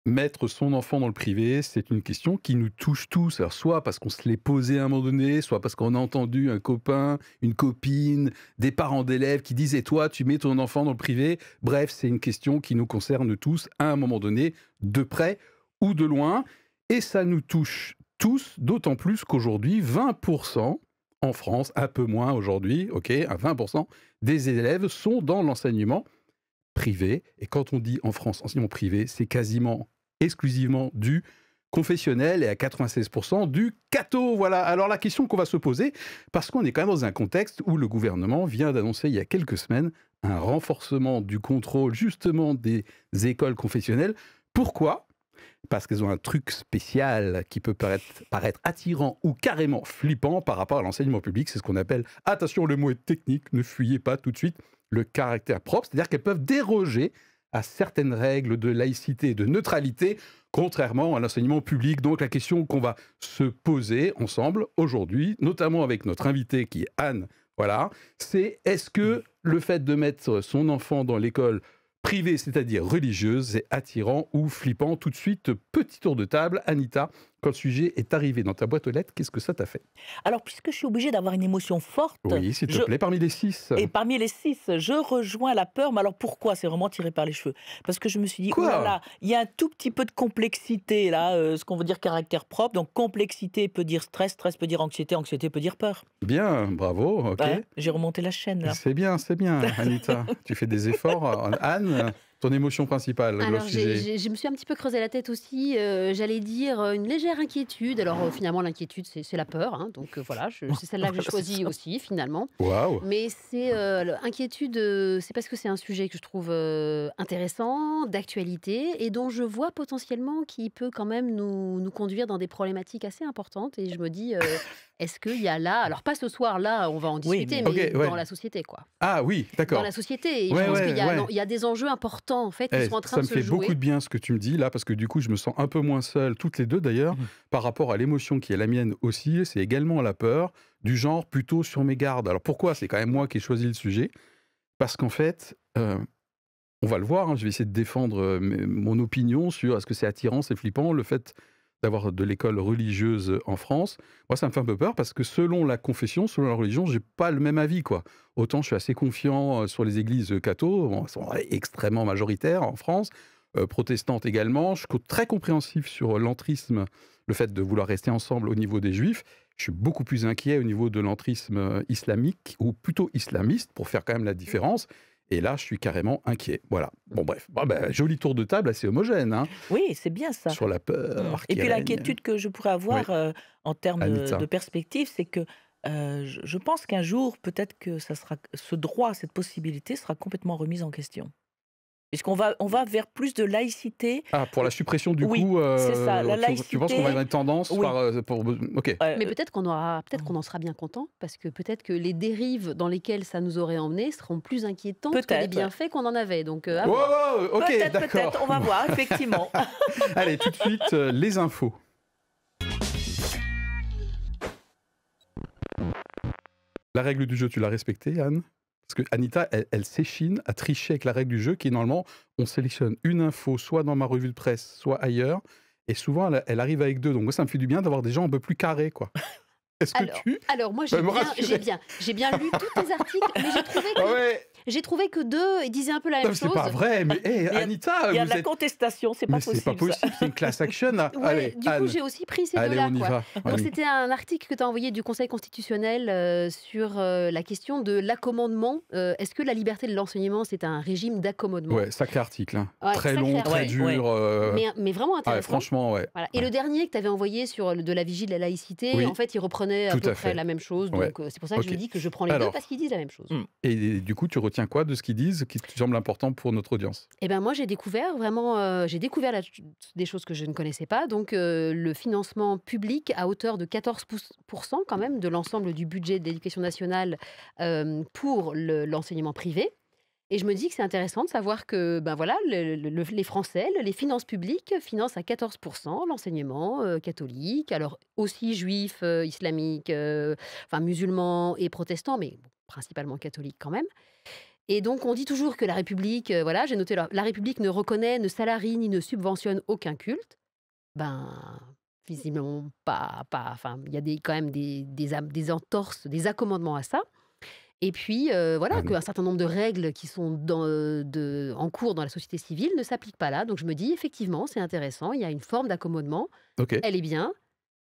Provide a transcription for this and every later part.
mettre son enfant dans le privé, c'est une question qui nous touche tous. Alors, soit parce qu'on se l'est posé à un moment donné, soit parce qu'on a entendu un copain, une copine, des parents d'élèves qui disent « Et toi, tu mets ton enfant dans le privé ?» Bref, c'est une question qui nous concerne tous à un moment donné, de près ou de loin. Et ça nous touche tous, d'autant plus qu'aujourd'hui, 20% en France, un peu moins aujourd'hui, ok, à 20% des élèves sont dans l'enseignement privé. Et quand on dit en France enseignement privé, c'est quasiment exclusivement du confessionnel et à 96% du catho. Voilà. Alors la question qu'on va se poser, parce qu'on est quand même dans un contexte où le gouvernement vient d'annoncer il y a quelques semaines un renforcement du contrôle justement des écoles confessionnelles. Pourquoi ? Parce qu'elles ont un truc spécial qui peut paraître attirant ou carrément flippant par rapport à l'enseignement public. C'est ce qu'on appelle, attention, le mot est technique, ne fuyez pas tout de suite, le caractère propre. C'est-à-dire qu'elles peuvent déroger à certaines règles de laïcité et de neutralité, contrairement à l'enseignement public. Donc la question qu'on va se poser ensemble aujourd'hui, notamment avec notre invitée qui est Anne, voilà, c'est est-ce que le fait de mettre son enfant dans l'école privée, c'est-à-dire religieuse, c'est attirant ou flippant? Tout de suite, petit tour de table. Anita, quand le sujet est arrivé dans ta boîte aux lettres, qu'est-ce que ça t'a fait? Alors, puisque je suis obligée d'avoir une émotion forte, Oui, s'il te je plaît, parmi les 6. et parmi les 6, je rejoins la peur. Mais alors pourquoi? C'est vraiment tiré par les cheveux. Parce que je me suis dit: «Ouh là Quoi? là, il y a un tout petit peu de complexité là», ce qu'on veut dire caractère propre. Donc complexité peut dire stress, stress peut dire anxiété, anxiété peut dire peur. Bien, bravo, ok. Ouais, j'ai remonté la chaîne là. C'est bien, Anita. Tu fais des efforts. Anne, ton émotion principale, le Alors, sujet. je me suis un petit peu creusé la tête aussi. J'allais dire une légère inquiétude. Alors, finalement, l'inquiétude, c'est la peur, hein, donc voilà, c'est celle-là que j'ai Voilà, c'est choisie ça. aussi, finalement. Waouh. Mais c'est l'inquiétude, c'est parce que c'est un sujet que je trouve intéressant, d'actualité, et dont je vois potentiellement qui peut quand même nous conduire dans des problématiques assez importantes. Et je me dis, est-ce qu'il y a là, alors pas ce soir, là, on va en Oui, discuter, mais Ok, mais ouais. dans la société, quoi. Ah oui, Dans d'accord. la société. Et je Ouais, pense ouais, qu'il y a, ouais. il y a des enjeux importants, en fait, qui Eh, sont en train ça de me se fait jouer. beaucoup de bien ce que tu me dis là, parce que du coup, je me sens un peu moins seul, toutes les deux d'ailleurs, Mhm. par rapport à l'émotion qui est la mienne aussi. C'est également la peur, du genre plutôt sur mes gardes. Alors pourquoi? C'est quand même moi qui ai choisi le sujet. Parce qu'en fait, on va le voir, hein, je vais essayer de défendre mon opinion sur est-ce que c'est attirant, c'est flippant, le fait d'avoir de l'école religieuse en France. Moi, ça me fait un peu peur parce que selon la confession, selon la religion, j'ai pas le même avis, quoi. Autant je suis assez confiant sur les églises catho, bon, elles sont extrêmement majoritaires en France, protestantes également. Je suis très compréhensif sur l'entrisme, le fait de vouloir rester ensemble au niveau des juifs. Je suis beaucoup plus inquiet au niveau de l'entrisme islamique, ou plutôt islamiste, pour faire quand même la différence. Et là, je suis carrément inquiet. Voilà. Bon, bref. Bon, ben, joli tour de table assez homogène, hein, Oui, c'est bien ça. sur la Mmh. peur Et qui puis règne. l'inquiétude que je pourrais Oui, avoir, en termes, de Anita. perspective, c'est que, je pense qu'un jour, peut-être que ça sera ce droit, cette possibilité sera complètement remise en question. On va vers plus de laïcité. Ah, pour la suppression du Oui, coup, c'est ça, la tu penses qu'on va laïcité, avoir une tendance oui. ok. Mais Heu, peut-être qu'on en sera bien content, parce que peut-être que les dérives dans lesquelles ça nous aurait emmenés seront plus inquiétantes que les peut-être, ouais. bienfaits qu'on en avait. Donc, à Wow, voir. wow, ok, Peut-être, d'accord. peut-être, on va Bon. voir, effectivement. Allez, tout de suite, les infos. La règle du jeu, tu l'as respectée, Anne? Parce que Anita, elle s'échine à tricher avec la règle du jeu qui est normalement, on sélectionne une info soit dans ma revue de presse, soit ailleurs. Et souvent, elle arrive avec deux. Donc moi, ça me fait du bien d'avoir des gens un peu plus carrés, quoi. Est-ce que tu Alors moi, peux me rassurer? j'ai bien lu tous tes articles, mais Ah ouais. j'ai trouvé que deux disaient un peu la Non, même mais c'est chose. pas vrai. Mais hey, Il y a Anita, il y a vous de la êtes... contestation, c'est pas Mais c'est pas possible ça. possible, c'est une class action, là. Ouais, Allez, du coup, Anne. j'ai aussi pris ces Allez, deux-là, on y quoi. va. Donc, Allez. c'était un article que tu as envoyé du Conseil constitutionnel sur la question de l'accommodement. Est-ce que la liberté de l'enseignement, c'est un régime d'accommodement? Ouais, sacré article, hein. Ouais, Très sacré long, très article. Ouais, dur. Mais vraiment Ah ouais, intéressant. franchement, ouais. Voilà. Et Ouais. le dernier que tu avais envoyé sur de la vigie de la laïcité, Oui, en fait, il reprenait à tout peu à près fait. la même chose. Ouais. Donc, c'est pour ça que je Ok. dis que je prends les deux, parce Alors, qu'ils disent la même chose. Mmh. et du coup, tu retiens quoi de ce qu'ils disent qui te semble important pour notre audience? Eh ben moi, j'ai découvert vraiment, des choses que je ne connaissais pas. Donc, le financement public à hauteur de 14% quand même de l'ensemble du budget de l'éducation nationale pour l'enseignement privé. Et je me dis que c'est intéressant de savoir que ben voilà, les Français, les finances publiques financent à 14% l'enseignement catholique, alors aussi juif, islamique, enfin musulmans et protestants, mais bon, principalement catholiques quand même. Et donc, on dit toujours que la République, voilà, j'ai noté, la République ne reconnaît, ne salarie ni ne subventionne aucun culte. Ben, visiblement enfin, il y a quand même des entorses, des accommodements à ça. Et puis, voilà, Anne. qu'un certain nombre de règles qui sont en cours dans la société civile ne s'appliquent pas là. Donc, je me dis, effectivement, c'est intéressant, il y a une forme d'accommodement, Ok. elle est bien.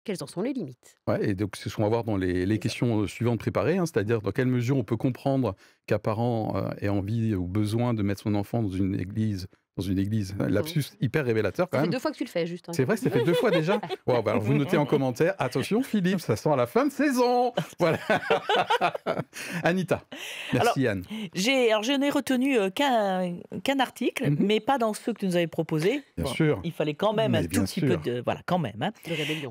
Quelles en sont les limites? Ouais, et donc, c'est ce qu'on va voir dans les C'est ça. questions suivantes préparées, hein, c'est-à-dire dans quelle mesure on peut comprendre qu'un parent ait envie ou besoin de mettre son enfant dans une église. Lapsus hyper révélateur quand Ça fait même. 2 fois que tu le fais, juste, hein, C'est quand vrai, même. ça fait 2 fois déjà? Wow, bah alors vous notez en commentaire, attention Philippe, ça sent la fin de saison! Voilà. Anita. Alors, Merci Anne. je n'ai retenu qu'un article, Mhm. mais pas dans ceux que tu nous avais proposés. Bien Bon, sûr. il fallait quand même Mais un tout bien petit peu sûr. de... Voilà, quand même. Hein. De rébellion.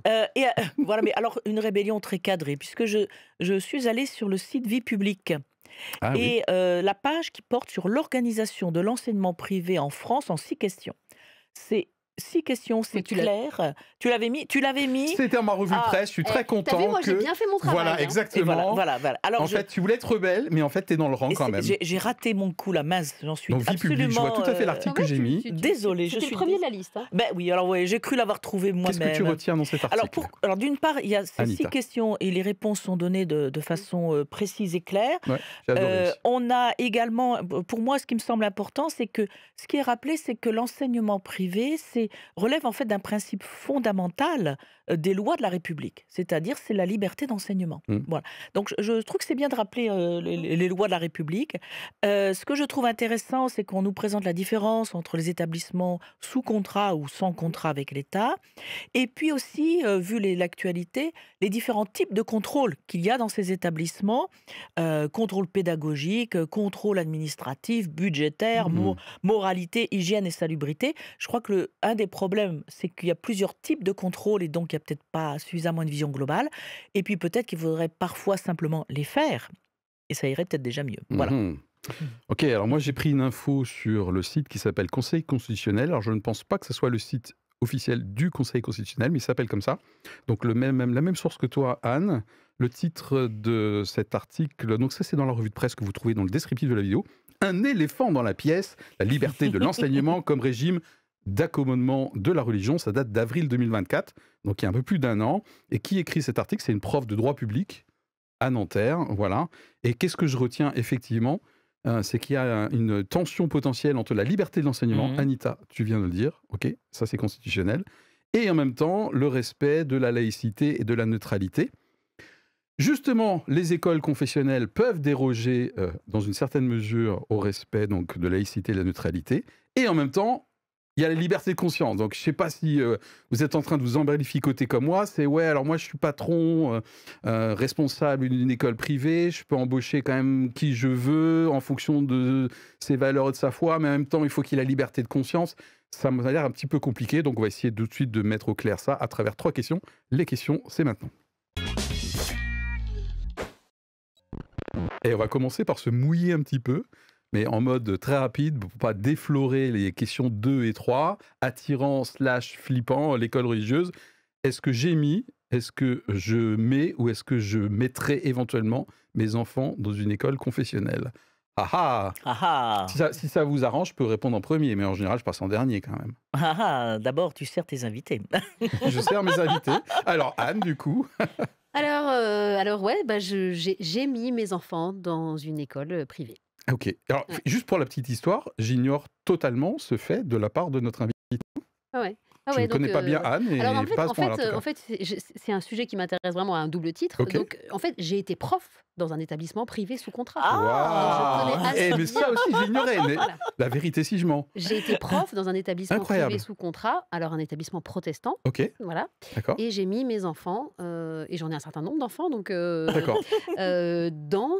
Voilà, mais alors une rébellion très cadrée, puisque je suis allée sur le site Vie publique. Ah oui. Et la page qui porte sur l'organisation de l'enseignement privé en France en 6 questions. C'est 6 questions, c'est Mais tu l'as- clair. Tu l'avais mis. C'était ma revue de Ah, presse, je suis très T'as vu, content moi, j'ai que... bien fait mon travail. Voilà, hein. Et exactement. voilà. Alors En fait, tu voulais être rebelle, mais en fait, t'es dans le rang et quand même. j'ai raté mon coup, la mince, j'en suis Donc, Vie publique, absolument... je vois tout à fait l'article que Ouais, j'ai mis. Désolée, je C'était suis le premier de la liste. Hein. Ben oui, alors ouais, j'ai cru l'avoir trouvé Qu'est-ce moi-même. que tu retiens dans cet article? Alors d'une part, il y a ces 6 Anita. questions et les réponses sont données de façon précise et claire. Ouais, j'ai adoré. On a également, pour moi, ce qui me semble important, c'est que ce qui est rappelé, c'est que l'enseignement privé relève en fait d'un principe fondamental des lois de la République, c'est-à-dire c'est la liberté d'enseignement. Mm. Voilà. Donc je trouve que c'est bien de rappeler les lois de la République. Ce que je trouve intéressant, c'est qu'on nous présente la différence entre les établissements sous contrat ou sans contrat avec l'État, et puis aussi, vu l'actualité, les différents types de contrôles qu'il y a dans ces établissements, contrôle pédagogique, contrôle administratif, budgétaire, Mhm. moralité, hygiène et salubrité. Je crois que un des problèmes, c'est qu'il y a plusieurs types de contrôles et donc il n'y a peut-être pas suffisamment une vision globale. Et puis peut-être qu'il faudrait parfois simplement les faire et ça irait peut-être déjà mieux. Voilà. Mhm. Ok, alors moi j'ai pris une info sur le site qui s'appelle Conseil constitutionnel. Alors je ne pense pas que ce soit le site officiel du Conseil constitutionnel, mais il s'appelle comme ça. Donc la même source que toi, Anne. Le titre de cet article, donc ça c'est dans la revue de presse que vous trouvez dans le descriptif de la vidéo. Un éléphant dans la pièce, la liberté de l'enseignement comme régime d'accommodement de la religion. Ça date d'avril 2024, donc il y a un peu plus d'1 an. Et qui écrit cet article? C'est une prof de droit public à Nanterre, voilà. Et qu'est-ce que je retiens effectivement? C'est qu'il y a une tension potentielle entre la liberté de l'enseignement, Mhm. Anita, tu viens de le dire, ok, ça c'est constitutionnel, et en même temps le respect de la laïcité et de la neutralité. Justement, les écoles confessionnelles peuvent déroger dans une certaine mesure au respect donc, de la laïcité et de la neutralité, et en même temps, il y a la liberté de conscience. Donc, je ne sais pas si vous êtes en train de vous embellificoter comme moi. C'est ouais, alors moi, je suis patron, responsable d'une école privée. Je peux embaucher quand même qui je veux en fonction de ses valeurs et de sa foi. Mais en même temps, il faut qu'il y ait la liberté de conscience. Ça m'a l'air un petit peu compliqué. Donc, on va essayer tout de suite de mettre au clair ça à travers 3 questions. Les questions, c'est maintenant. Et on va commencer par se mouiller un petit peu, mais en mode très rapide, pour pas déflorer les questions 2 et 3, attirant / flippant, l'école religieuse. Est-ce que j'ai mis, est-ce que je mets ou est-ce que je mettrai éventuellement mes enfants dans une école confessionnelle? Ah ah! Ah Si ça vous arrange, je peux répondre en premier, mais en général, je passe en dernier quand même. D'abord, tu sers tes invités. Je sers mes invités. Alors Anne, du coup. Alors ouais, bah, j'ai mis mes enfants dans une école privée. Ok. Alors, Ouais. juste pour la petite histoire, j'ignore totalement ce fait de la part de notre invité. Ah ouais. Ah Je ouais, ne connais donc, pas bien Anne et alors pas à ce point-là, en tout cas. en fait, c'est un sujet qui m'intéresse vraiment à un double titre. Ok. Donc, en fait, j'ai été prof dans un établissement privé sous contrat. Ah Donc, je connais Waouh! assez Mais ça aussi, j'ignorais. Mais Voilà. la vérité, si je mens. J'ai été prof dans un établissement Incroyable. privé sous contrat, alors un établissement protestant, Ok, voilà. d'accord. Et j'ai mis mes enfants, et j'en ai un certain nombre d'enfants, donc D'accord. dans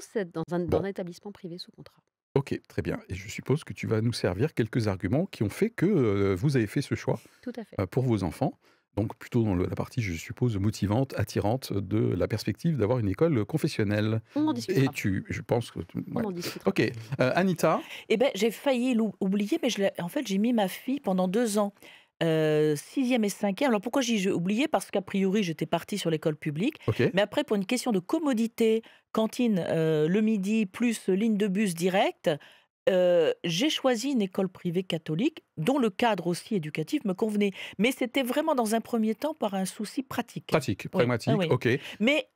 un Bon. établissement privé sous contrat. Ok, très bien. Et je suppose que tu vas nous servir quelques arguments qui ont fait que vous avez fait ce choix Tout à fait. pour vos enfants. Donc plutôt dans la partie, je suppose, motivante, attirante de la perspective d'avoir une école confessionnelle. On en Et discutera. je pense que... On ouais. en discutera. Ok, Anita. Eh ben, j'ai failli l'oublier, mais en fait, j'ai mis ma fille pendant 2 ans 6e et 5e. Alors pourquoi j'ai oublié? Parce qu'a priori, j'étais partie sur l'école publique. Ok. Mais après, pour une question de commodité, cantine le midi plus ligne de bus directe, j'ai choisi une école privée catholique dont le cadre aussi éducatif me convenait. Mais c'était vraiment dans un premier temps par un souci pratique. Pratique, Oui, ah pragmatique, oui. ok. Mais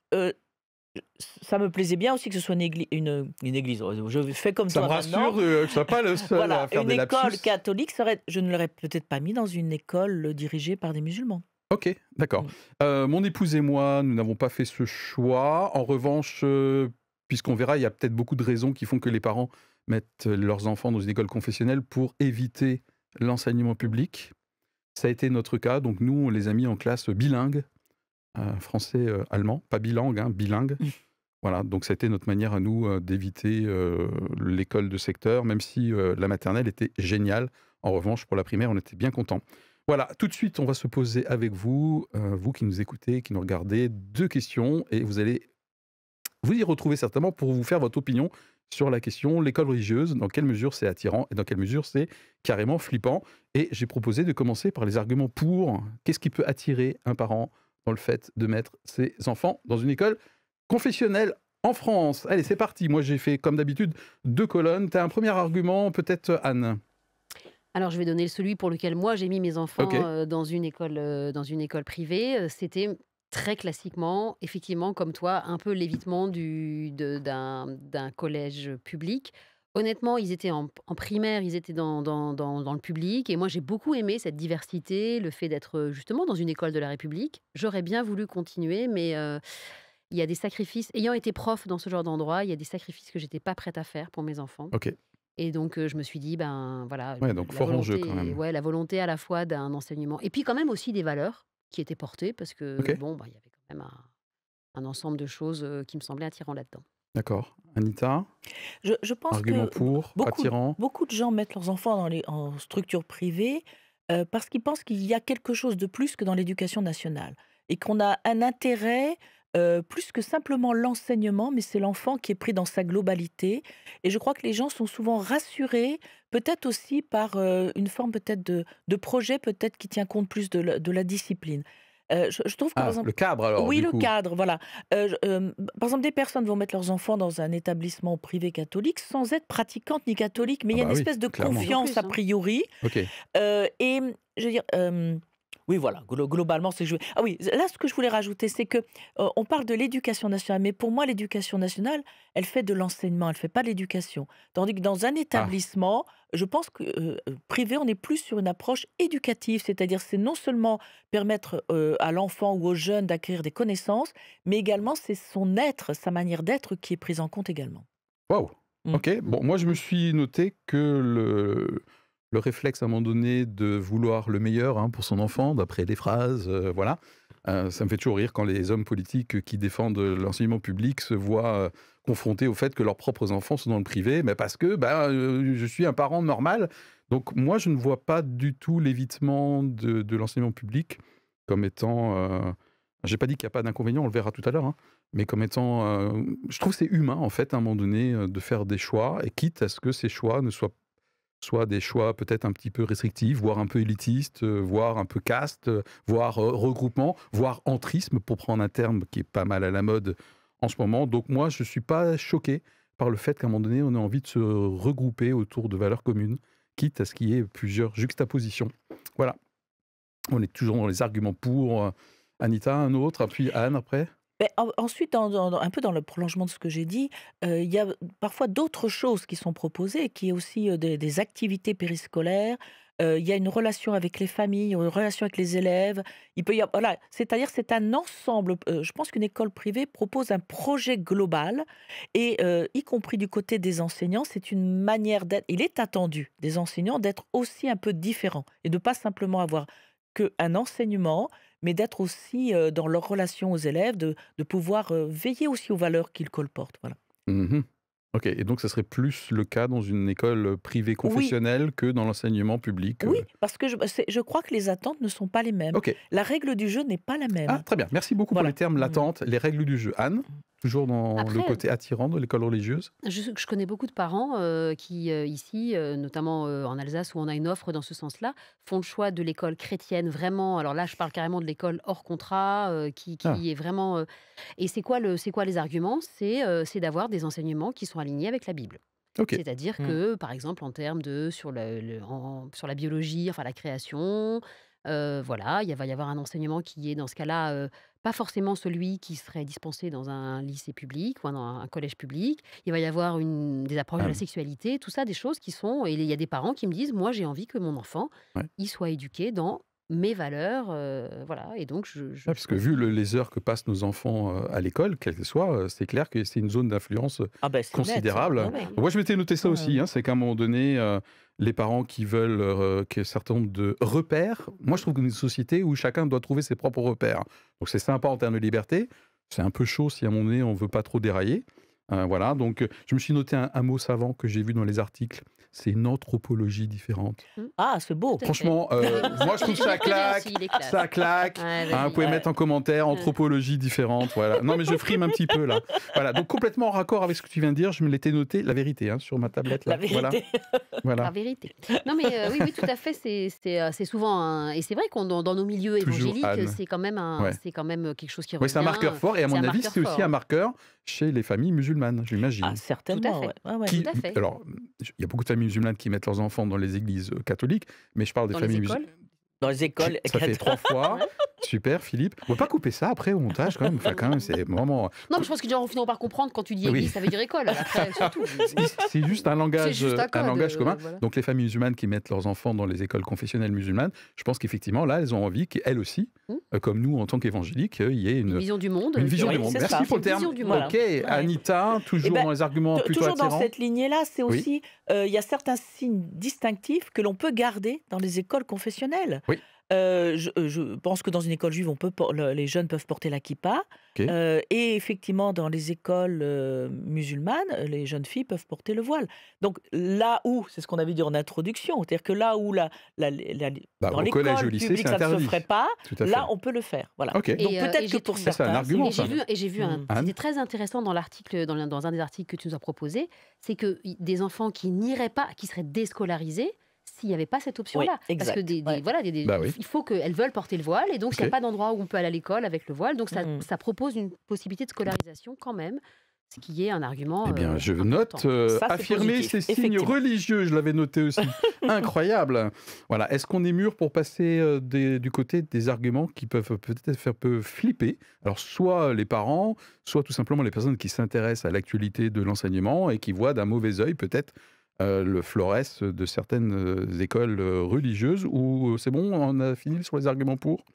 ça me plaisait bien aussi que ce soit une église. Je fais comme Ça me toi maintenant. rassure que je ne sois pas le seul Voilà, à faire une des école lapsus. catholique, je ne l'aurais peut-être pas mis dans une école dirigée par des musulmans. Ok, d'accord. Mon épouse et moi, nous n'avons pas fait ce choix. En revanche, puisqu'on verra, il y a peut-être beaucoup de raisons qui font que les parents mettent leurs enfants dans une école confessionnelle pour éviter l'enseignement public. Ça a été notre cas. Donc nous, on les a mis en classe bilingue, français-allemand. Pas bilingue, hein, bilingue. Voilà, donc ça a été notre manière à nous d'éviter l'école de secteur, même si la maternelle était géniale. En revanche, pour la primaire, on était bien contents. Voilà, tout de suite, on va se poser avec vous, vous qui nous écoutez, qui nous regardez, 2 questions et vous allez vous y retrouver certainement pour vous faire votre opinion sur la question l'école religieuse, dans quelle mesure c'est attirant et dans quelle mesure c'est carrément flippant. Et j'ai proposé de commencer par les arguments pour. Qu'est-ce qui peut attirer un parent dans le fait de mettre ses enfants dans une école confessionnelle en France? Allez, c'est parti. Moi, j'ai fait, comme d'habitude, 2 colonnes. Tu as un premier argument, peut-être, Anne? Alors, je vais donner celui pour lequel moi j'ai mis mes enfants Ok. dans une école privée. C'était très classiquement, effectivement, comme toi, un peu l'évitement d'un collège public. Honnêtement, ils étaient en primaire, ils étaient dans le public. Et moi, j'ai beaucoup aimé cette diversité, le fait d'être justement dans une école de la République. J'aurais bien voulu continuer, mais il y a des sacrifices. Ayant été prof dans ce genre d'endroit, il y a des sacrifices que j'étais pas prête à faire pour mes enfants. Ok. Et donc, je me suis dit, ben voilà, Ouais, donc la fort enjeu quand volonté, même. ouais, la volonté à la fois d'un enseignement, et puis quand même aussi des valeurs qui étaient portées, parce que Ok, bon, bah, il y avait quand même un ensemble de choses qui me semblaient attirant là-dedans. d'accord. Anita, Je pense argument que pour, attirant. beaucoup de gens mettent leurs enfants en structures privées parce qu'ils pensent qu'il y a quelque chose de plus que dans l'éducation nationale et qu'on a un intérêt plus que simplement l'enseignement, mais c'est l'enfant qui est pris dans sa globalité. Et je crois que les gens sont souvent rassurés, peut-être aussi par une forme peut-être de projet, peut-être qui tient compte plus de la discipline. Je trouve que, par Ah, exemple, le cadre alors, oui, du le coup. cadre, voilà. Par exemple, des personnes vont mettre leurs enfants dans un établissement privé catholique sans être pratiquantes ni catholiques, mais Ah il y a bah une oui, espèce de clairement. Toujours confiance plus, a hein. priori. Ok. Et je veux dire, oui, voilà, globalement, c'est que ah oui, là, ce que je voulais rajouter, c'est que on parle de l'éducation nationale, mais pour moi, l'éducation nationale, elle fait de l'enseignement, elle fait pas de l'éducation. Tandis que dans un Ah, établissement, je pense que privé, on est plus sur une approche éducative, c'est-à-dire c'est non seulement permettre à l'enfant ou au jeune d'acquérir des connaissances, mais également c'est son être, sa manière d'être qui est prise en compte également. waouh. Mm. Ok, bon, moi je me suis noté que le réflexe à un moment donné de vouloir le meilleur hein, pour son enfant, d'après les phrases, voilà, ça me fait toujours rire quand les hommes politiques qui défendent l'enseignement public se voient confrontés au fait que leurs propres enfants sont dans le privé, mais parce que bah, je suis un parent normal. Donc moi je ne vois pas du tout l'évitement de l'enseignement public comme étant... j'ai pas dit qu'il n'y a pas d'inconvénient, on le verra tout à l'heure, hein, mais comme étant... je trouve que c'est humain, en fait, à un moment donné, de faire des choix, et quitte à ce que ces choix ne soient des choix peut-être un petit peu restrictifs, voire un peu élitistes, voire un peu caste, voire regroupement, voire entrisme, pour prendre un terme qui est pas mal à la mode en ce moment. Donc moi, je ne suis pas choqué par le fait qu'à un moment donné, on ait envie de se regrouper autour de valeurs communes, quitte à ce qu'il y ait plusieurs juxtapositions. Voilà, on est toujours dans les arguments pour. Anita, un autre, puis Anne après. Beh, ensuite, un peu dans le prolongement de ce que j'ai dit, il y a parfois d'autres choses qui sont proposées, qui est aussi, des activités périscolaires. Il y a une relation avec les familles, une relation avec les élèves. Il peut y avoir voilà, c'est-à-dire c'est un ensemble, je pense qu'une école privée propose un projet global et y compris du côté des enseignants, c'est une manière d'être il est attendu des enseignants d'être aussi un peu différents et de pas simplement avoir qu'un enseignement, mais d'être aussi, dans leur relation aux élèves, de pouvoir, veiller aussi aux valeurs qu'ils colportent, voilà. Mhm. Ok, et donc ça serait plus le cas dans une école privée Oui, confessionnelle que dans l'enseignement public. oui, parce que je crois que les attentes ne sont pas les mêmes. Ok, La règle du jeu n'est pas la ah même. très bien, merci beaucoup pour les Voilà. termes Mmh. l'attente, les règles du jeu. Anne. Toujours dans le Après, côté attirant de l'école religieuse? je connais beaucoup de parents qui, ici, notamment en Alsace, où on a une offre dans ce sens-là, font le choix de l'école chrétienne vraiment. Alors là, je parle carrément de l'école hors contrat, Ah, qui est vraiment. Et c'est quoi les arguments? C'est d'avoir des enseignements qui sont alignés avec la Bible. OK. C'est-à-dire Mmh. que, par exemple, en termes de sur la biologie, enfin la création, voilà, il va y avoir un enseignement qui est dans ce cas-là, pas forcément celui qui serait dispensé dans un lycée public ou dans un collège public. Il va y avoir des approches de Ah, la sexualité, tout ça, des choses qui sont et il y a des parents qui me disent: «Moi, j'ai envie que mon enfant, ouais. il soit éduqué dans mes valeurs», voilà et donc Ouais, je parce que pense vu que les heures que passent nos enfants à l'école, quelle qu'elle soit, c'est clair que c'est une zone d'influence Ah ben c'est net ça. considérable. Ouais, ah ouais. oui, Moi, je m'étais noté ça Ouais, aussi, ouais. hein, c'est qu'à un moment donné, les parents qui veulent qu'il y ait un certain nombre de repères, moi, je trouve qu'on est une société où chacun doit trouver ses propres repères. Donc, c'est sympa en termes de liberté. C'est un peu chaud si à un moment donné, on ne veut pas trop dérailler. Voilà, donc je me suis noté un mot savant que j'ai vu dans les articles. C'est une anthropologie différente. Ah, c'est tout beau. à fait. Franchement, Oui, moi, je trouve je ça le connais claque. aussi, il est classe. Ça claque. Ouais, Hein, vous vas-y. pouvez mettre en commentaire Ouais. anthropologie différente. Voilà. Non, mais je frime un petit peu là. Voilà. Donc, complètement en raccord avec ce que tu viens de dire, je me l'étais noté, la vérité, hein, sur ma tablette La là. Voilà. vérité. La Voilà. vérité. Non, mais oui, oui, tout à fait. C'est souvent et c'est vrai qu'on dans nos milieux Toujours évangéliques, Anne. c'est Ouais. quand même quelque chose qui Oui, c'est un revient. marqueur fort. Et à C'est mon un avis, marqueur c'est aussi fort, un hein. marqueur chez les familles musulmanes, Ah, j'imagine. Tout à certainement, fait. ouais. Ouais, ouais. Tout à fait. Alors, il y a beaucoup de familles musulmanes qui mettent leurs enfants dans les églises catholiques, mais je parle des Dans les familles écoles. Dans les écoles, Ça fait 3 fois. Ouais. Super, Philippe. On ne va pas couper ça après au montage quand même. Enfin, quand même, c'est vraiment. Non, mais je pense que les gens finiront par comprendre quand tu dis Oui. église, ça veut dire école. Après, surtout. C'est juste un C'est langage, juste un code. commun. Voilà. Donc les familles musulmanes qui mettent leurs enfants dans les écoles confessionnelles musulmanes, je pense qu'effectivement, là, elles ont envie qu'elles aussi, Hmm. comme nous en tant qu'évangéliques, il y ait Une une vision du monde. vision Oui, du monde. c'est Merci ça. pour le C'est une terme. vision du Voilà. monde. Ok, Ouais. Anita, Eh toujours ben, dans les arguments plutôt toujours dans attirants. cette lignée-là, c'est Oui. aussi, il y a certains signes distinctifs que l'on peut garder dans les écoles confessionnelles. Oui. Je pense que dans une école juive, les jeunes peuvent porter la kippa. Ok. Et effectivement, dans les écoles musulmanes, les jeunes filles peuvent porter le voile. Donc là où, c'est ce qu'on avait dit en introduction, c'est-à-dire que là où Bah, dans au collège et au l'école lycée, publique, c'est ça ne se interdit. ferait pas, Tout à fait. là, on peut le faire. Voilà. Ok. Donc Et peut-être que j'ai pour trouvé- Ça, c'est un certains, argument, Et ça. j'ai vu Mm. Anne? c'était très intéressant dans l'article, dans un des articles que tu nous as proposé, c'est que des enfants qui n'iraient pas, qui seraient déscolarisés, s'il n'y avait pas cette Oui, option-là. Parce que exact. Ouais. voilà, Bah oui. il faut qu'elles veulent porter le voile, et donc s'il n'y Ok. a pas d'endroit où on peut aller à l'école avec le voile, donc Mm. ça propose une possibilité de scolarisation quand même, ce qui est un argument Eh bien, je important. note Ça, c'est affirmer positif, ces signes effectivement. religieux, je l'avais noté aussi. Incroyable. Voilà. Est-ce qu'on est mûr pour passer du côté des arguments qui peuvent peut-être faire peu flipper? Alors, soit les parents, soit tout simplement les personnes qui s'intéressent à l'actualité de l'enseignement et qui voient d'un mauvais œil peut-être le florès de certaines écoles religieuses, ou c'est bon, on a fini sur les arguments pour?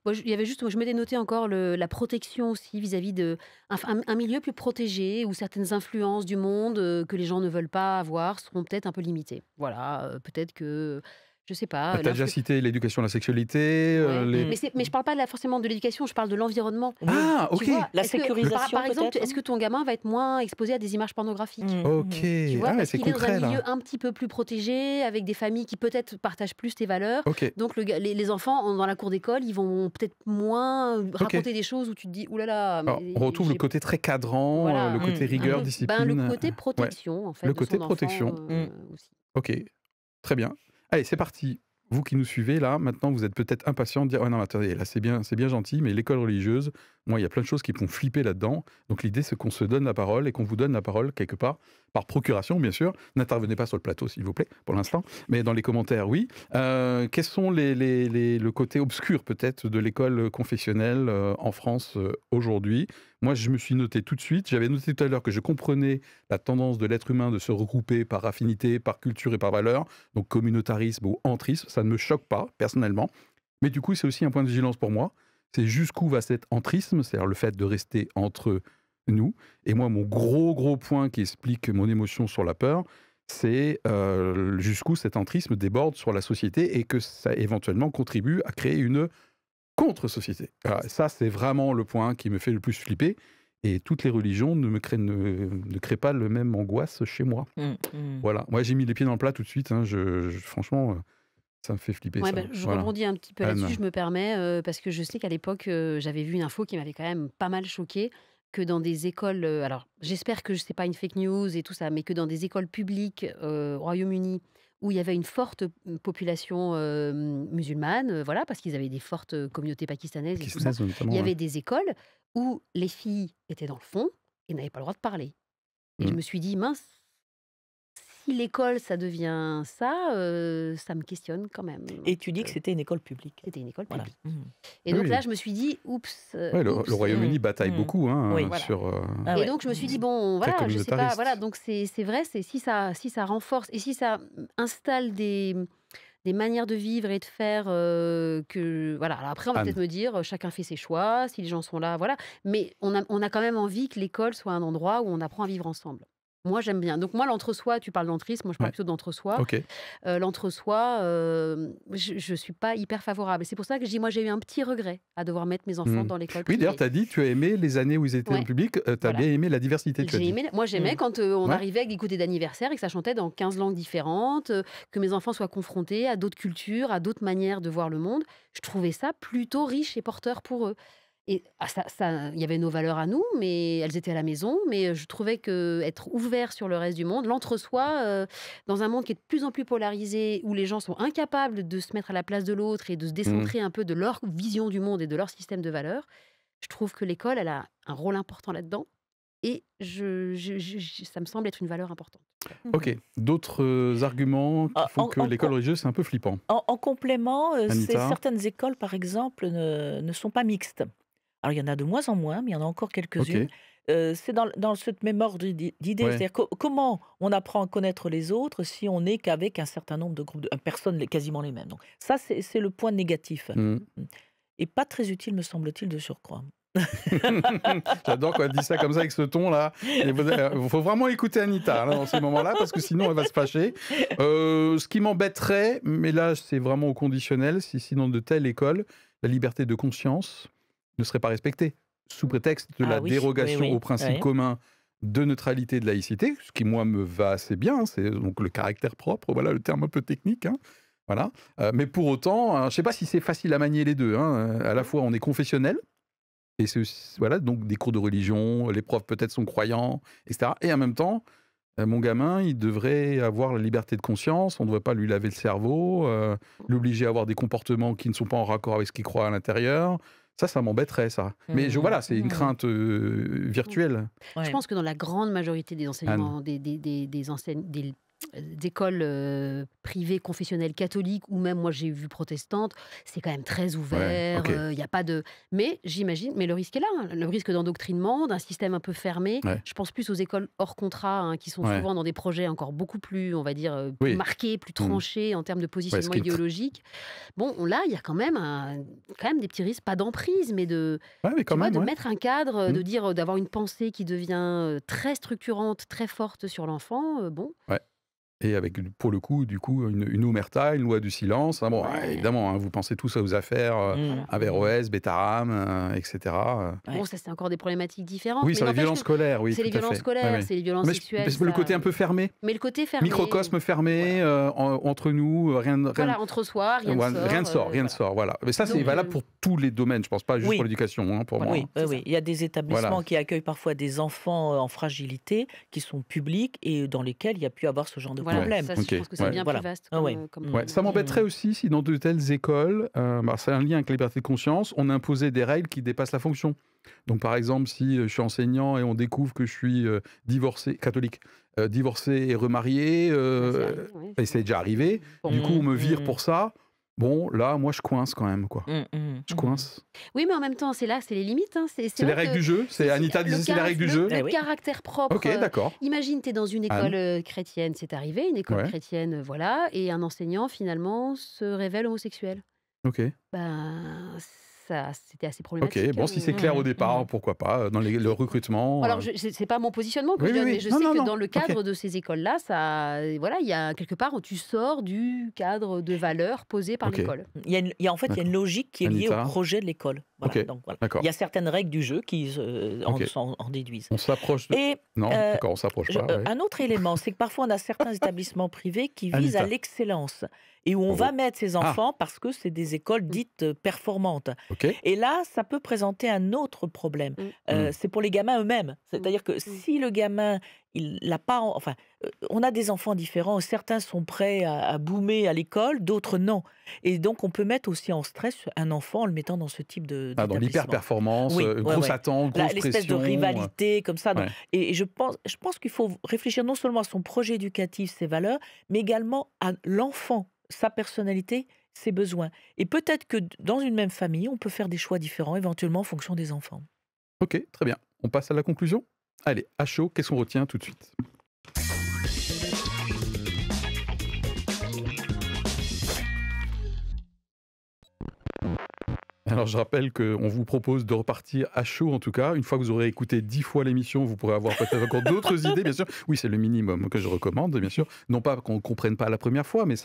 Moi, il y avait juste, je m'étais noté encore la protection aussi vis-à-vis de un milieu plus protégé où certaines influences du monde que les gens ne veulent pas avoir seront peut-être un peu limitées. Voilà, peut-être que, je sais pas, Tu as déjà cité l'éducation à la sexualité, Ouais. les... Mm. Mais je parle pas forcément de l'éducation, je parle de l'environnement. Oui. Ah, Tu ok. vois, La est-ce que, par sécurisation, exemple, peut-être, est-ce que ton gamin va être moins exposé à des images pornographiques? Mm, Ok. Tu vois, Ah, ouais, parce c'est qu'il est dans concret un là. milieu un petit peu plus protégé, avec des familles qui peut-être partagent plus tes valeurs. Ok. Donc les enfants, dans la cour d'école, ils vont peut-être moins raconter des choses où tu te dis, oulala, Alors, mais on retrouve le j'ai- côté très cadrant, Voilà. le côté Mm. rigueur, Mm. discipline. le côté Ouais. protection, en fait, Le de côté son enfant, protection. aussi. Ok, très bien. Allez, c'est parti. Vous qui nous suivez là, maintenant vous êtes peut-être impatient de dire: «Oh non, mais attendez, là c'est bien gentil, mais l'école religieuse, moi il y a plein de choses qui me font flipper là-dedans». Donc l'idée c'est qu'on se donne la parole et qu'on vous donne la parole quelque part, par procuration bien sûr. N'intervenez pas sur le plateau s'il vous plaît, pour l'instant, mais dans les commentaires oui. Quels sont le côté obscur peut-être de l'école confessionnelle en France aujourd'hui? Moi je me suis noté tout de suite, j'avais noté tout à l'heure que je comprenais la tendance de l'être humain de se regrouper par affinité, par culture et par valeur, donc communautarisme ou entrisme, ça ne me choque pas personnellement. Mais du coup, c'est aussi un point de vigilance pour moi. C'est jusqu'où va cet entrisme, c'est-à-dire le fait de rester entre nous. Et moi, mon gros point qui explique mon émotion sur la peur, c'est jusqu'où cet entrisme déborde sur la société et que ça éventuellement contribue à créer une contre-société. Voilà, ça, c'est vraiment le point qui me fait le plus flipper. Et toutes les religions ne créent pas le même angoisse chez moi. Mm, mm. Voilà. Moi, j'ai mis les pieds dans le plat tout de suite. Hein. Franchement, ça me fait flipper. Ouais, Ça. je Voilà. rebondis un petit peu Anne. là-dessus, je me permets, parce que je sais qu'à l'époque, j'avais vu une info qui m'avait quand même pas mal choquée. que dans des écoles, alors j'espère que c'est pas une fake news et tout ça, mais que dans des écoles publiques, au Royaume-Uni, où il y avait une forte, population, musulmane, voilà, parce qu'ils avaient des fortes, communautés pakistanaises et tout ça. Pakistanaises Il notamment, y ouais. avait des écoles où les filles étaient dans le fond et n'avaient pas le droit de parler et je Mmh. me suis dit: «Mince, si l'école ça devient ça, ça me questionne quand même un Et petit tu dis que peu». c'était une école publique. C'était une école Voilà. publique Mmh. et Oui, donc là, oui. je me suis dit: «Oups, Ouais, le oups». Royaume-Uni bataille Mmh. beaucoup, hein, Oui. Voilà. sur, Ah Et ouais. donc je me suis dit: Mmh. «Bon, très voilà, je sais pas», voilà, communautariste. donc c'est vrai, c'est si ça renforce et si ça, installe des manières de vivre et de faire, que voilà. Alors après, on va peut-être Anne. me dire, chacun fait ses choix, si les gens sont là, voilà. Mais on a quand même envie que l'école soit un endroit où on apprend à vivre ensemble. Moi, j'aime bien. Donc moi, l'entre-soi, tu parles d'entrisme, moi je parle Ouais. plutôt d'entre-soi. OK. L'entre-soi, je suis pas hyper favorable. C'est pour ça que je dis, moi, j'ai eu un petit regret à devoir mettre mes enfants Mmh. dans l'école Oui, d'ailleurs, privée. tu as dit, tu as aimé les années où ils étaient en Ouais, public, tu as voilà. bien aimé la diversité, tu as J'ai dit. aimé, moi j'aimais Mmh. quand on Ouais. arrivait avec des goûters d'anniversaire et que ça chantait dans 15 langues différentes, que mes enfants soient confrontés à d'autres cultures, à d'autres manières de voir le monde. Je trouvais ça plutôt riche et porteur pour eux. Et il y avait nos valeurs à nous, mais elles étaient à la maison. Mais je trouvais que être ouvert sur le reste du monde, l'entre-soi, dans un monde qui est de plus en plus polarisé, où les gens sont incapables de se mettre à la place de l'autre et de se Mmh. décentrer un peu de leur vision du monde et de leur système de valeurs, je trouve que l'école, elle a un rôle important là-dedans. Et ça me semble être une valeur importante. OK. Mmh. D'autres, arguments qui font que En l'école religieuse, c'est un peu flippant? complément, Anita? certaines écoles, par exemple, ne sont pas mixtes. Alors il y en a de moins en moins, mais il y en a encore quelques-unes. OK. C'est dans ce même ordre d'idées. Ouais. C'est-à-dire comment on apprend à connaître les autres si on n'est qu'avec un certain nombre de groupes de personnes quasiment les mêmes. Donc ça, c'est le point négatif. Mmh. Et pas très utile, me semble-t-il, de surcroît. J'adore quand elle dit ça comme ça avec ce ton-là. Il faut vraiment écouter Anita là, dans ces moments-là parce que sinon elle va se fâcher. Ce qui m'embêterait, mais là c'est vraiment au conditionnel, si sinon de telle école, la liberté de conscience ne serait pas respectée sous prétexte de Ah la oui, dérogation oui, au principe ouais. commun de neutralité et de laïcité, ce qui moi me va assez bien, c'est donc le caractère propre, voilà le terme un peu technique, hein. Voilà. Mais pour autant, je ne sais pas si c'est facile à manier les deux, hein. À la fois on est confessionnel, et voilà, donc des cours de religion, les profs peut-être sont croyants, etc. Et en même temps, mon gamin, il devrait avoir la liberté de conscience, on ne devrait pas lui laver le cerveau, l'obliger à avoir des comportements qui ne sont pas en raccord avec ce qu'il croit à l'intérieur. Ça m'embêterait, ça. Mais voilà, c'est une Mmh. crainte virtuelle. Je Ouais. pense que dans la grande majorité des Anne. enseignements, des écoles privées confessionnelles catholiques ou même moi j'ai vu protestantes, c'est quand même très Ouais, ouvert. ok. Il y a pas de. Mais j'imagine, mais le risque est là, hein, le risque d'endoctrinement, d'un système un peu fermé. Ouais. Je pense plus aux écoles hors contrat, hein, qui sont Ouais. souvent dans des projets encore beaucoup plus, on va dire, plus Oui. marqués, plus Mmh. tranchés en termes de Ouais, ce positionnement qui est idéologique. Bon, là, il y a quand même des petits risques, pas d'emprise, mais de, Ouais, mais tu quand vois, même, de ouais. mettre un cadre, Mmh. de dire, d'avoir une pensée qui devient très structurante, très forte sur l'enfant. Bon, Ouais. Et avec, pour le coup, du coup, une omerta, une loi du silence. Bon, ouais, évidemment, hein, vous pensez tous aux affaires Mmh. Averroès, Bétaram, etc. bon, Ouais. ça c'est encore des problématiques différentes, Oui, mais sur les n'empêche violences que scolaires, oui, c'est les tout à violences fait. scolaires, Ouais, ouais. c'est les violences Mais sexuelles, le côté un peu fermé, mais le côté fermé, microcosme fermé, voilà, entre nous, rien, voilà, entre soi, rien ne rien ne sort, sort, rien ne voilà. sort, voilà. Mais ça, c'est Donc, valable pour tous les domaines, je pense pas juste pour Oui. l'éducation, hein, pour voilà, moi. Oui, c'est oui. ça. Il y a des Voilà. établissements qui accueillent parfois des enfants en fragilité, qui sont publics et dans lesquels il y a pu avoir ce genre de Voilà, Ouais. problème. ça, Ok. je pense que c'est Ouais. bien Voilà. plus vaste Ah ouais. comme Mmh. Ouais, ça m'embêterait problématique. aussi si dans de telles écoles, c'est un lien avec la liberté de conscience, on imposait des règles qui dépassent la fonction. Donc par exemple, si je suis enseignant et on découvre que je suis divorcé, catholique, divorcé et remarié, Bah, c'est arrivé, ouais, et c'est déjà arrivé, du coup on me vire pour ça, bon là, moi je coince quand même, quoi. Je coince. Oui, mais en même temps, c'est les limites, hein. C'est C'est les vrai règles que du jeu, c'est Anita disait c'est les règles du jeu. le Eh oui. caractère propre. Ok, d'accord. Imagine, tu es dans une école chrétienne, c'est arrivé, une école Ouais. chrétienne, voilà, et un enseignant finalement se révèle homosexuel. Ok. Ben, ça, c'était assez Ok, problématique. bon, si c'est clair au départ, Mhm. pourquoi pas, dans le recrutement. Alors, c'est pas mon positionnement que Oui, je oui, donne, oui. mais je Non, sais non, que non. dans le Ok. cadre de ces écoles-là, voilà, il y a quelque part où tu sors du cadre de valeurs posées par Ok. l'école. En fait, il y a une logique qui est liée Anita. au projet de l'école. Voilà, Ok, donc voilà. d'accord. Il y a certaines règles du jeu qui Ok. en déduisent. On s'approche de... Et Non, euh, d'accord, on s'approche pas. Ouais. un autre élément, c'est que parfois on a certains établissements privés qui visent à Anita. l'excellence et où on Bravo. va mettre ses Ah. enfants parce que c'est des écoles dites performantes. Ok. Ok. Et là, ça peut présenter un autre problème. C'est pour les gamins eux-mêmes. C'est-à-dire que si le gamin, il n'a pas... Enfin, on a des enfants différents. Certains sont prêts à boomer à l'école, d'autres non. Et donc, on peut mettre aussi en stress un enfant en le mettant dans ce type Dans d'établissement. l'hyper-performance, Oui, grosse attente, grosse l'espèce de pression. rivalité comme ça. Ouais. Et je pense qu'il faut réfléchir non seulement à son projet éducatif, ses valeurs, mais également à l'enfant, sa personnalité, ses besoins. Et peut-être que dans une même famille, on peut faire des choix différents, éventuellement en fonction des enfants. Ok, très bien. On passe à la conclusion. Allez, à chaud, qu'est-ce qu'on retient tout de suite? Alors, je rappelle qu'on vous propose de repartir à chaud, en tout cas. Une fois que vous aurez écouté 10 fois l'émission, vous pourrez avoir peut-être encore d'autres idées, bien sûr. Oui, c'est le minimum que je recommande, bien sûr. Non pas qu'on ne comprenne pas la première fois, mais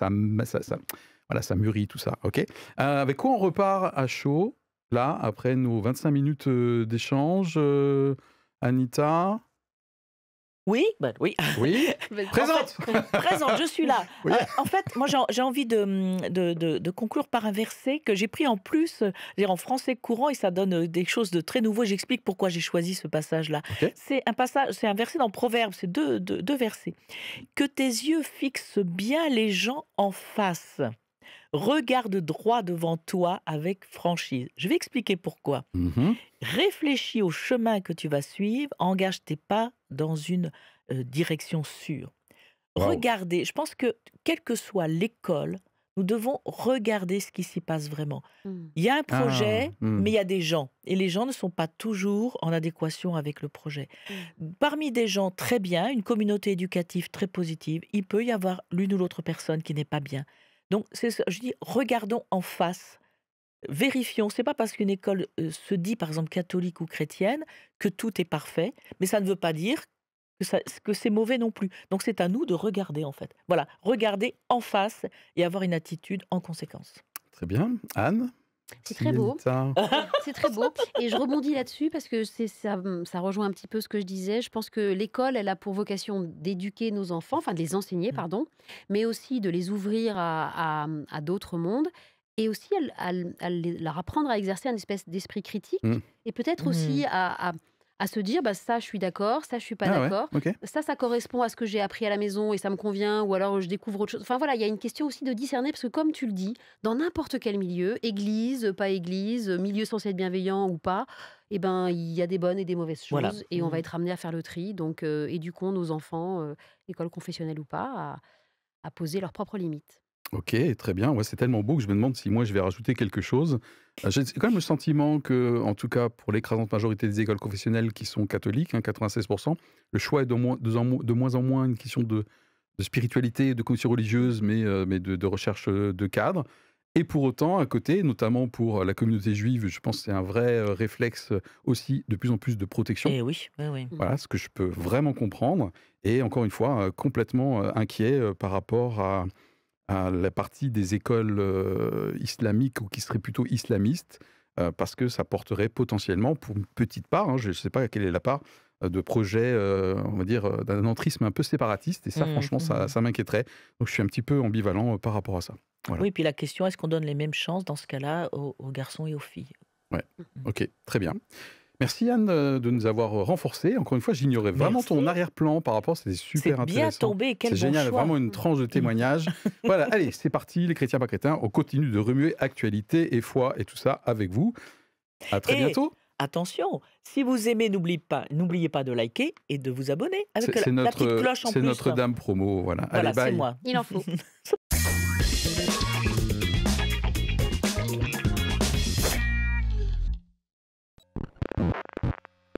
voilà, ça mûrit tout ça. Ok. Avec quoi on repart à chaud, là, après nos 25 minutes d'échange, Anita? Oui, Oui. Vas-y. Présente. Présente, je suis là. Oui. En fait, moi, j'ai envie de conclure par un verset que j'ai pris en plus, dire en français courant, et ça donne des choses de très nouveau. J'explique pourquoi j'ai choisi ce passage-là. Ok. C'est un verset dans Proverbes, c'est deux versets. Que tes yeux fixent bien les gens en face. Regarde droit devant toi avec franchise. Je vais expliquer pourquoi. Mhm. Réfléchis au chemin que tu vas suivre, engage tes pas dans une direction sûre. Wow. Regardez, je pense que quelle que soit l'école, nous devons regarder ce qui s'y passe vraiment. Il y a un projet, mais il y a des gens. Et les gens ne sont pas toujours en adéquation avec le projet. Parmi des gens très bien, une communauté éducative très positive, il peut y avoir l'une ou l'autre personne qui n'est pas bien. Donc, je dis, regardons en face. Vérifions, c'est pas parce qu'une école se dit par exemple catholique ou chrétienne que tout est parfait, mais ça ne veut pas dire que c'est mauvais non plus. Donc c'est à nous de regarder en fait. Voilà, regarder en face et avoir une attitude en conséquence. Très bien. Anne? C'est très beau. Anita. C'est très beau. Et je rebondis là-dessus parce que ça rejoint un petit peu ce que je disais. Je pense que l'école, elle a pour vocation d'éduquer nos enfants, enfin de les enseigner, pardon, mais aussi de les ouvrir à d'autres mondes. Et aussi leur apprendre à exercer un espèce d'esprit critique. Mm. Et peut-être aussi à se dire, bah, ça, je suis d'accord, ça, je suis pas Ah ouais, d'accord. ok. Ça correspond à ce que j'ai appris à la maison et ça me convient, ou alors je découvre autre chose. Enfin voilà, il y a une question aussi de discerner, parce que comme tu le dis, dans n'importe quel milieu, église, pas église, milieu censé être bienveillant ou pas, eh ben, il y a des bonnes et des mauvaises choses, Voilà. et on va être amené à faire le tri. Donc, éduquons nos enfants, école confessionnelle ou pas, à poser leurs propres limites. Ok, très bien. Ouais, c'est tellement beau que je me demande si moi je vais rajouter quelque chose. J'ai quand même le sentiment que, en tout cas pour l'écrasante majorité des écoles confessionnelles qui sont catholiques, 96%, le choix est de moins en moins une question de spiritualité, de conviction religieuse, mais de recherche de cadre. Et pour autant, à côté, notamment pour la communauté juive, je pense que c'est un vrai réflexe aussi de plus en plus de protection. Eh oui, oui, oui. Voilà, ce que je peux vraiment comprendre. Et encore une fois, complètement inquiet par rapport à la partie des écoles islamiques ou qui seraient plutôt islamistes, parce que ça porterait potentiellement, pour une petite part, je ne sais pas quelle est la part, de projets, on va dire, d'un entrisme un peu séparatiste. Et ça, franchement, ça m'inquiéterait. Donc, je suis un petit peu ambivalent par rapport à ça. Voilà. Oui, puis la question, est-ce qu'on donne les mêmes chances dans ce cas-là aux garçons et aux filles? Ouais, ok, très bien. Merci Anne de nous avoir renforcés. Encore une fois, j'ignorais vraiment Merci. ton arrière-plan par rapport, c'était super C'est bien intéressant. tombé, quel C'est bon génial, choix. vraiment une tranche de témoignage. Voilà, allez, c'est parti, les chrétiens pas crétins. On continue de remuer actualité et foi et tout ça avec vous. À très Et bientôt. attention, si vous aimez, n'oubliez pas de liker et de vous abonner avec C'est la petite notre, cloche en c'est plus. Notre-Dame promo. Voilà, Voilà, allez, c'est bye. moi. Il en faut.